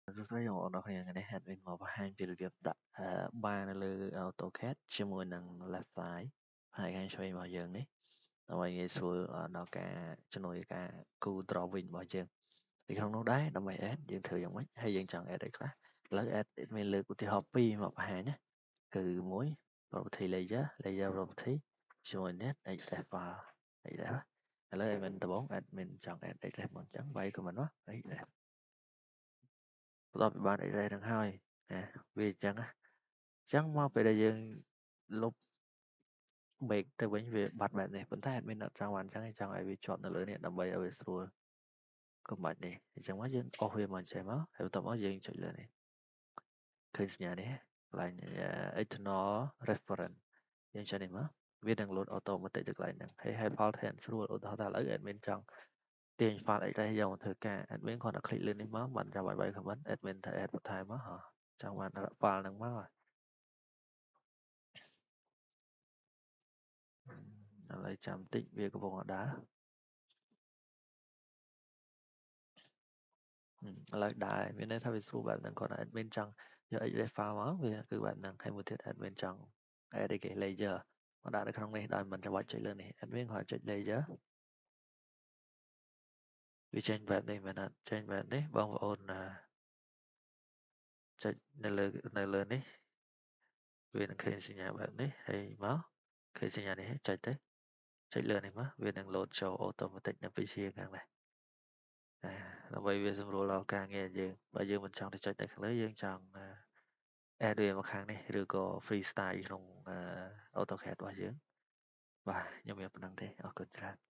Rất là nhiều đó thì ngày nay admin mà vào hai việc việc đặt ba là AutoCAD ជាមួយនឹង left side ហើយខាងឆ្វេងរបស់យើងនេះដើម្បីងាយស្រួលដល់ការជំនួយការគូ drawing របស់យើងពីក្នុងនោះដែរដើម្បី add យើងធ្វើយ៉ាងម៉េចហើយយើងចង់ add អីខ្លះឥឡូវ add មានលើកឧទាហរណ៍ពីរមកបង្ហាញណាគឺមួយ property layer property ជាមួយនឹង edit file អីដែរឥឡូវ admin ដំបូង admin ចង់ add អីខ្លះមកអញ្ចឹងវាយ comment មកអីដែរ បន្ទាប់ពីបានអីដែរនឹងហើយវាអញ្ចឹងណាអញ្ចឹងមកពេលដែលយើងលុប make ទៅវិញវាបាត់បែបនេះប៉ុន្តែ admin អត់ចង់បានអញ្ចឹងទេចង់ឲ្យវាជាប់នៅលើនេះដើម្បីឲ្យវាស្រួលកុំបាច់នេះអញ្ចឹងមកយើងអស់វាមកចេះមកហើយបន្ទាប់មកយើងចុចលើនេះឃើញសញ្ញានេះកន្លែង external reference យើងចុចនេះមកវានឹង load automatic ទៅកន្លែងហ្នឹងហើយ file ធានស្រួលឧទាហរណ៍ថាឥឡូវ admin ចង់ទាញ file extract យកមកធ្វើការ admin គ្រាន់តែ click លើនេះមកមិនចាំបាច់បាយ comment admin ទៅ add បន្ថែមមកចង់បាន file ហ្នឹងមកឥឡូវចាំតិចវាកំពុងតែដើរឥឡូវដើរមានន័យថាវាស្រួលបែបហ្នឹងគ្រាន់តែ admin ចង់យក extract file មកវាគឺបែបហ្នឹងហើយមួយទៀត admin ចង់ add អីគេ layer មកដាក់នៅក្នុងនេះដោយមិនចាំបាច់ចុចលើនេះ admin គ្រាន់តែចុច layer វាចេញបែបនេះមែនអត់ចេញបែបនេះបងប្អូនចុចនៅលើនេះវានឹងឃើញសញ្ញាបែបនេះហើយមកឃើញសញ្ញានេះចុចទៅចុចលើនេះមកវានឹង load show automatic នៅ PC ខាងនេះដើម្បីវាសម្រួលដល់ការងារយើងបើយើងមិនចង់ទៅចុចនៅខាងលើយើងចង់ add វាមកខាងនេះឬក៏ freestyle ក្នុង AutoCAD របស់យើងបាទខ្ញុំមានប៉ុណ្្នឹងទេអរគុណច្រើន